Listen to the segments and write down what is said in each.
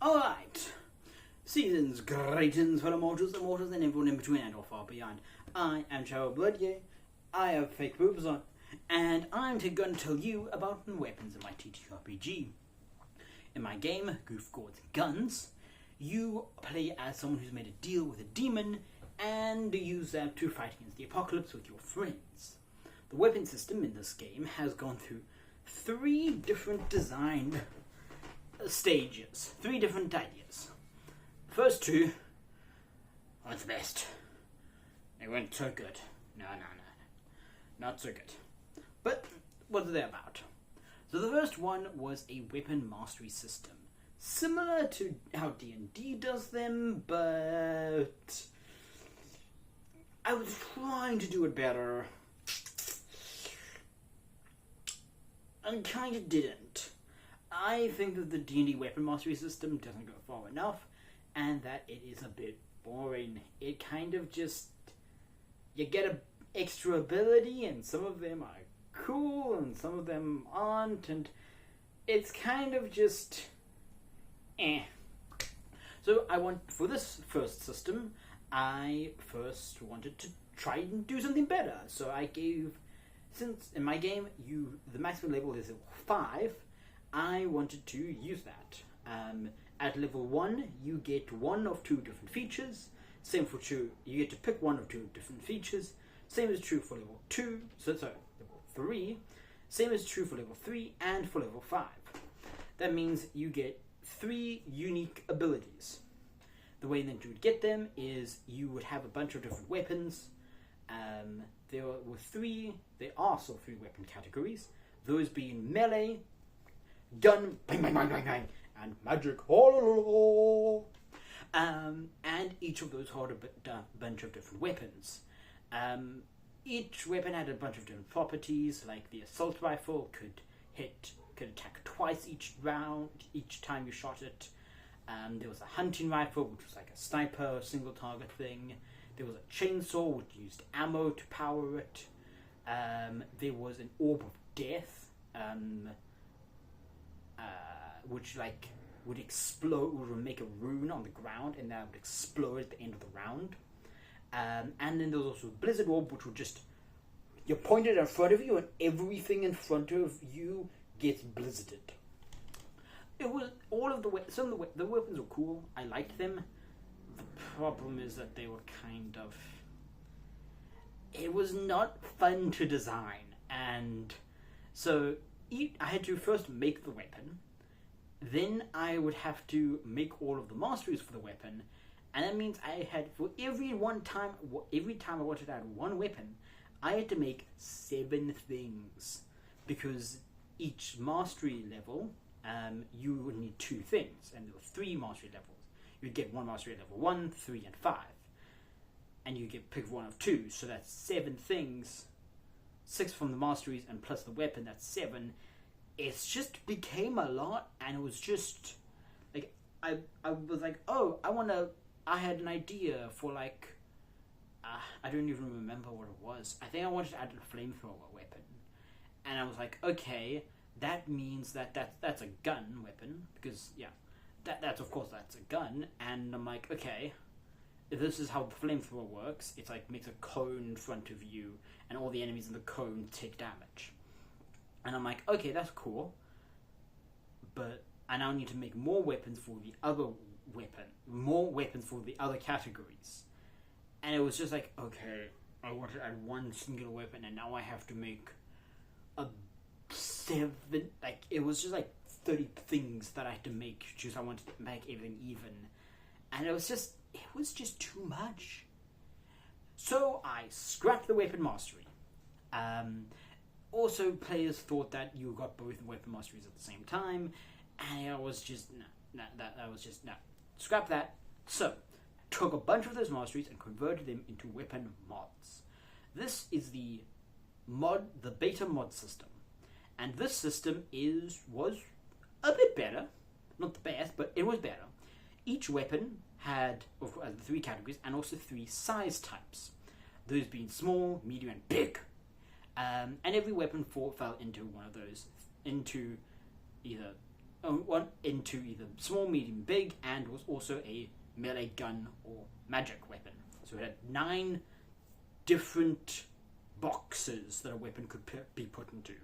Alright, seasons, greetings, fellow mortals, immortals, and everyone in between and or far beyond. I am Cheryl Bloodye, I have fake boobs on, and I'm going to tell you about the weapons in my TTRPG. In my game, Goof Gourds and Guns, you play as someone who's made a deal with a demon, and use that to fight against the apocalypse with your friends. The weapon system in this game has gone through 3 different design stages, 3 different ideas. The first 2 weren't the best. They weren't so good. No. Not so good. But what are they about? So the first one was a weapon mastery system. Similar to how D&D does them, but I was trying to do it better and kind of didn't. I think that the D&D weapon mastery system doesn't go far enough, and that it is a bit boring. It kind of just, you get an extra ability, and some of them are cool, and some of them aren't, and it's kind of just, So for this first system, I first wanted to try and do something better. So I gave, since in my game, the maximum level is level 5, I wanted to use that. At level 1, you get 1 of 2 different features. Same for 2, you get to pick 1 of 2 different features. Same is true for level 2, level 3. Same is true for level 3 and for level 5. That means you get 3 unique abilities. The way that you would get them is you would have a bunch of different weapons. There are still 3 weapon categories. Those being melee, gun, bang, bang, bang, bang, bang, and magic. And each of those had a bunch of different weapons. Each weapon had a bunch of different properties, like the assault rifle could attack twice each time you shot it. There was a hunting rifle, which was like a sniper, single target thing. There was a chainsaw, which used ammo to power it. There was an orb of death, which would explode, would make a rune on the ground, and that would explode at the end of the round. And then there was also a blizzard orb, which would just, you point it in front of you, and everything in front of you gets blizzarded. It was all of the weapons were cool. I liked them. The problem is that they were kind of, it was not fun to design, and so I had to first make the weapon. Then I would have to make all of the masteries for the weapon, and that means I had, for every time I wanted to add 1 weapon, I had to make 7 things, because each mastery level, you would need 2 things, and there were 3 mastery levels. You'd get 1 mastery at level 1, 3, and 5, and you get pick 1 of 2, so that's 7 things, 6 from the masteries, and plus the weapon, that's 7. It just became a lot, and it was just like, I was like, oh, I had an idea for I don't even remember what it was. I think I wanted to add a flamethrower weapon, and I was like, okay, that means that's a gun weapon, because that's of course that's a gun, and I'm like, okay, if this is how the flamethrower works, it's like makes a cone in front of you, and all the enemies in the cone take damage. And I'm like, okay, that's cool, but I now need to make more weapons for the other more weapons for the other categories. And it was just like, okay, I wanted to add 1 singular weapon, and now I have to make a 7, it was just 30 things that I had to make, because I wanted to make everything even. And it was just too much. So I scrapped the weapon mastery. Also, players thought that you got both weapon masteries at the same time, and I was just, no, scrap that. So, took a bunch of those masteries and converted them into weapon mods. This is the beta mod system, and this system was a bit better, not the best, but it was better. Each weapon had 3 categories, and also 3 size types, those being small, medium, and big. And every weapon fell into one of those, into either one into either small, medium, big, and was also a melee gun or magic weapon. So it had 9 different boxes that a weapon could be put into.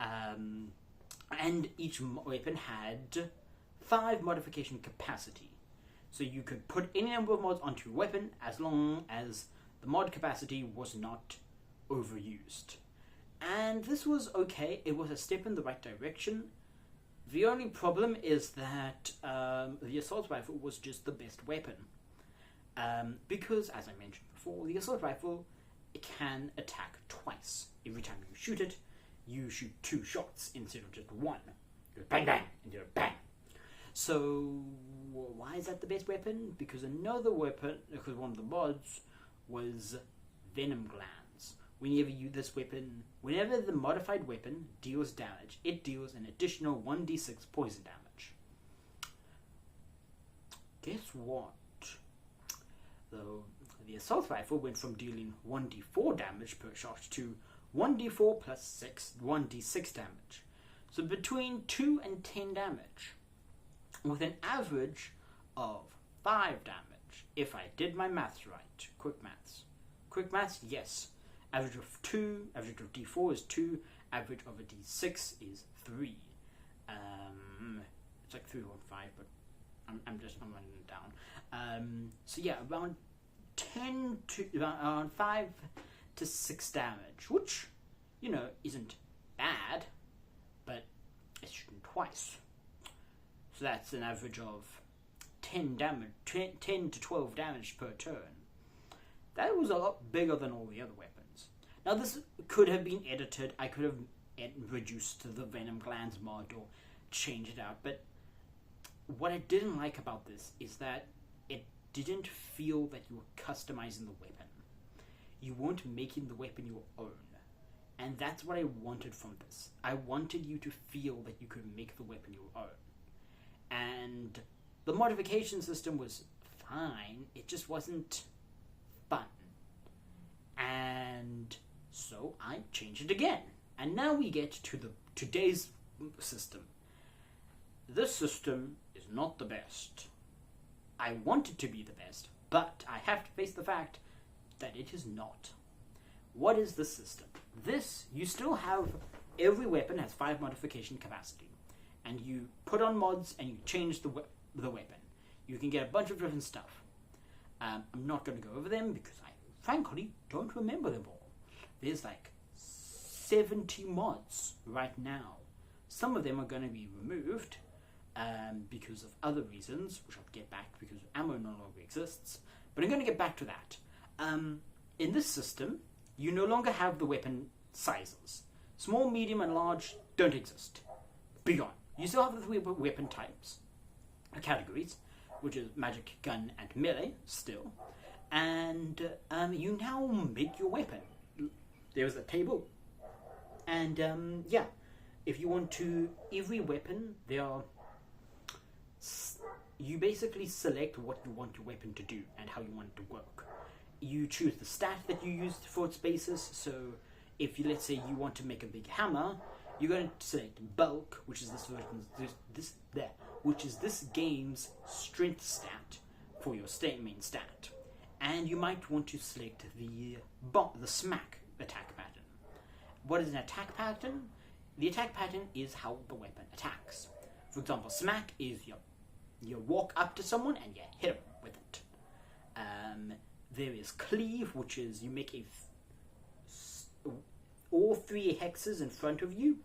And each weapon had 5 modification capacity. So you could put any number of mods onto your weapon as long as the mod capacity was not overused. And this was okay. It was a step in the right direction. The only problem is that the assault rifle was just the best weapon. Because, as I mentioned before, the assault rifle, it can attack twice. Every time you shoot it, you shoot 2 shots instead of just 1. You go bang, bang, and you go bang. So, why is that the best weapon? Because another weapon, because one of the mods was venom glands. Whenever the modified weapon deals damage, it deals an additional 1d6 poison damage. Guess what? The assault rifle went from dealing 1d4 damage per shot to 1d4 plus 6, 1d6 damage. So between 2 and 10 damage, with an average of 5 damage, if I did my maths right. Quick maths, yes. Average of d4 is 2, average of a d6 is 3. It's like 3 or 5, but I'm running it down. So yeah, around 5 to 6 damage, which, isn't bad, but it's shooting twice. So that's an average of 10 to 12 damage per turn. That was a lot bigger than all the other weapons. Now this could have been edited. I could have reduced the venom glands mod or changed it out, but what I didn't like about this is that it didn't feel that you were customizing the weapon. You weren't making the weapon your own. And that's what I wanted from this. I wanted you to feel that you could make the weapon your own. And the modification system was fine, it just wasn't fun. And so I changed it again. And now we get to today's system. This system is not the best. I want it to be the best, but I have to face the fact that it is not. What is the system? You still have, every weapon has 5 modification capacity. And you put on mods and you change the weapon. You can get a bunch of different stuff. I'm not going to go over them because I frankly don't remember them all. There's like 70 mods right now. Some of them are going to be removed because of other reasons, which I'll get back because ammo no longer exists. But I'm going to get back to that. In this system, you no longer have the weapon sizes. Small, medium, and large don't exist. Be gone. You still have the 3 weapon types, categories, which is magic, gun, and melee, still. And you now make your weapon. There's a table. And yeah, if you want to, every weapon, you basically select what you want your weapon to do and how you want it to work. You choose the stat that you use for its basis. So if you, let's say you want to make a big hammer, you're going to select bulk, which is this game's strength stat for your main stat. And you might want to select the smack attack pattern. What is an attack pattern? The attack pattern is how the weapon attacks. For example, smack is you walk up to someone and you hit them with it. There is cleave, which is you make all 3 hexes in front of you.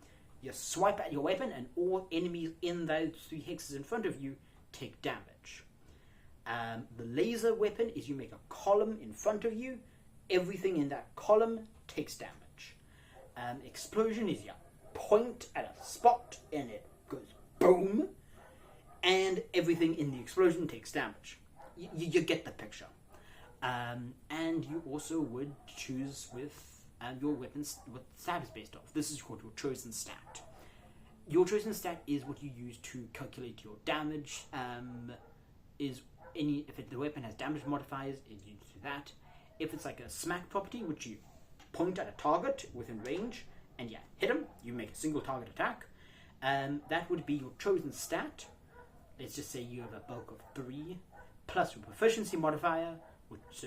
You swipe at your weapon and all enemies in those 3 hexes in front of you take damage. The laser weapon is you make a column in front of you. Everything in that column takes damage. Explosion is you point at a spot and it goes boom. And everything in the explosion takes damage. You get the picture. And you also would choose with your weapons what stat is based off. This is called your chosen stat. Your chosen stat is what you use to calculate your damage. If the weapon has damage modifiers, you do that. If it's like a smack property, which you point at a target within range and hit them, you make a single target attack. That would be your chosen stat. Let's just say you have a bulk of 3, plus your proficiency modifier, which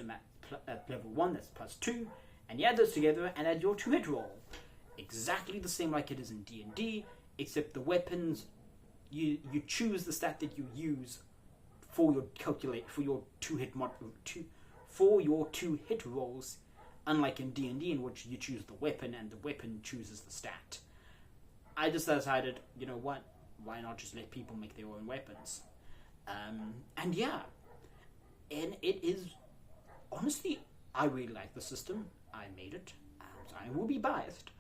at level 1, that's plus 2, and you add those together and add your 2-hit roll. Exactly the same like it is in D&D, except the weapons, you choose the stat that you use for your 2-hit rolls, unlike in D&D in which you choose the weapon and the weapon chooses the stat. I just decided, you know what, why not just let people make their own weapons? And yeah, and it is, honestly, I really like the system. I made it, so I will be biased,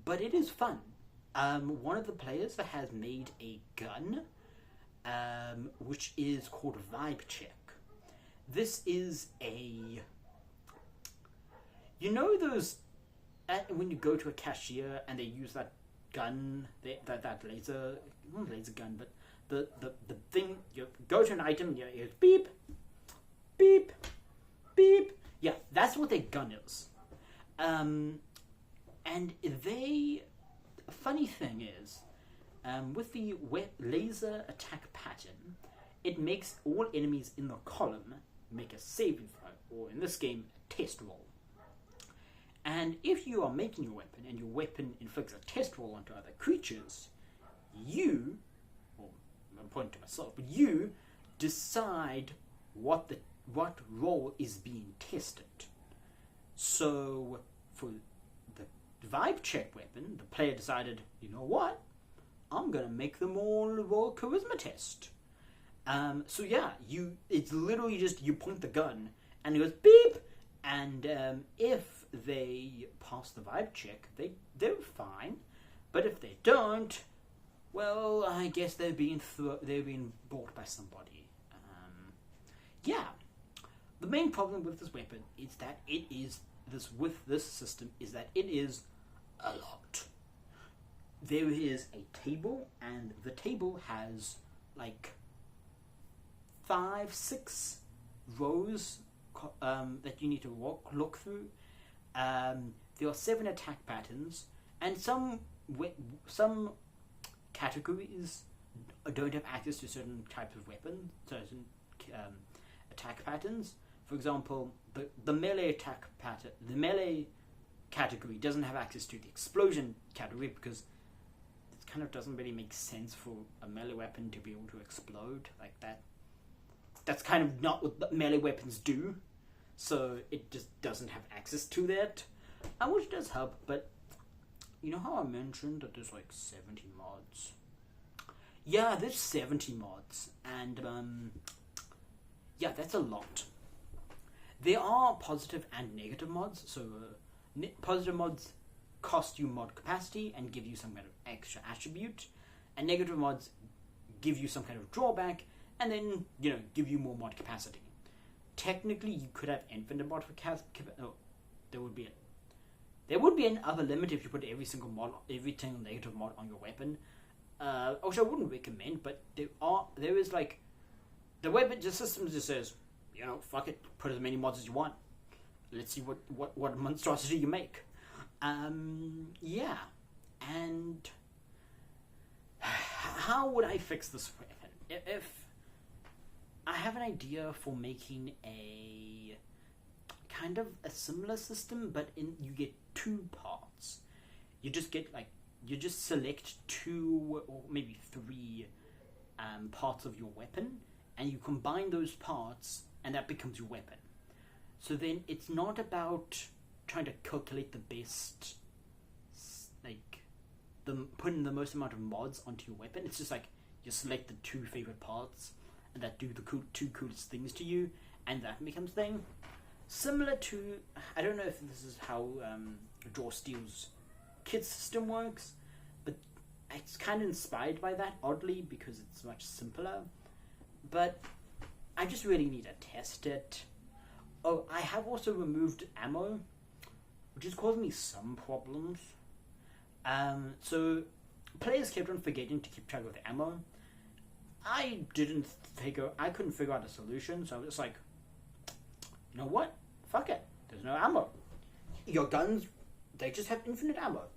but it is fun. One of the players has made a gun, which is called Vibe Check. This is you know those, when you go to a cashier and they use that gun, that laser, not laser gun, but the thing, you go to an item, you hear beep, beep, beep. Yeah, that's what their gun is. And funny thing is, with the laser attack pattern, it makes all enemies in the column make a saving throw, or in this game, a test roll. And if you are making your weapon, and your weapon inflicts a test roll onto other creatures, I'm pointing to myself, but you decide what roll is being tested. So, for the Vibe Check weapon, the player decided, you know what? I'm going to make them all roll charisma test. So yeah, it's literally just, you point the gun, and it goes beep, and if they pass the Vibe Check, they're fine, but if they don't, well, I guess they're being bought by somebody. Yeah. The main problem with this weapon is that this system is that it is a lot. There is a table, and the table has like 5-6 rows that you need to look through. There are 7 attack patterns, and some categories don't have access to certain types of weapons, certain attack patterns. For example, the melee attack pattern, the melee category doesn't have access to the explosion category because it kind of doesn't really make sense for a melee weapon to be able to explode like that. That's kind of not what melee weapons do, so it just doesn't have access to that, which does help. But you know how I mentioned that there's like 70 mods? Yeah, there's 70 mods, and yeah, that's a lot. There are positive and negative mods. So positive mods cost you mod capacity and give you some kind of extra attribute, and negative mods give you some kind of drawback and then, give you more mod capacity. Technically, you could have infinite mod capacity. Oh, there would be an upper limit if you put every single negative mod on your weapon, which I wouldn't recommend. But there is like, the weapon system just says, fuck it, put as many mods as you want. Let's see what monstrosity you make. Yeah, and how would I fix this weapon? If I have an idea for making a kind of a similar system, but you get 2 parts. You just select 2 or maybe 3 parts of your weapon, and you combine those parts, and that becomes your weapon. So then it's not about trying to calculate the best, putting the most amount of mods onto your weapon. It's just like you select the 2 favorite parts, and that do the 2 coolest things to you, and that becomes thing. Similar to, I don't know if this is how Draw Steel's kit system works, but it's kind of inspired by that, oddly, because it's much simpler. But I just really need to test it. Oh, I have also removed ammo, which is causing me some problems. So players kept on forgetting to keep track of the ammo. I couldn't figure out a solution, so I was just like, you know what? Fuck it. There's no ammo. Your guns, they just have infinite ammo.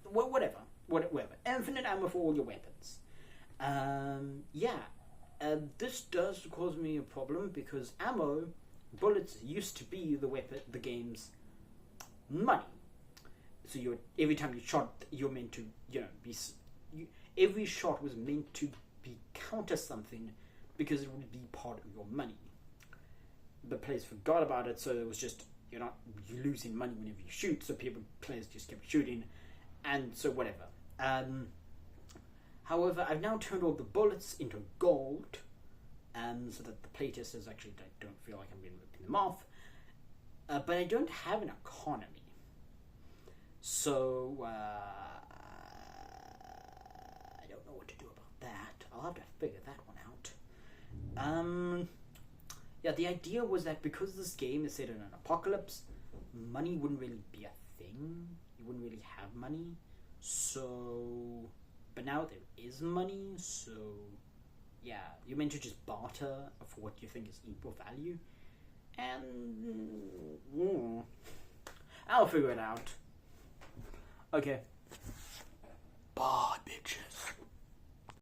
Whatever. whatever, infinite ammo for all your weapons. This does cause me a problem because bullets used to be the game's money. So every time you shot, you're meant to, every shot was meant to be counter something because it would be part of your money. The players forgot about it, so it was just, you're losing money whenever you shoot, so players just kept shooting, and so whatever. However, I've now turned all the bullets into gold, so that the playtesters actually don't feel like I'm ripping them off. But I don't have an economy. So, I don't know what to do about that. I'll have to figure that one out. The idea was that because this game is set in an apocalypse, money wouldn't really be a thing. You wouldn't really have money. So, but now there is money, so yeah, you're meant to just barter for what you think is equal value. And I'll figure it out. Okay,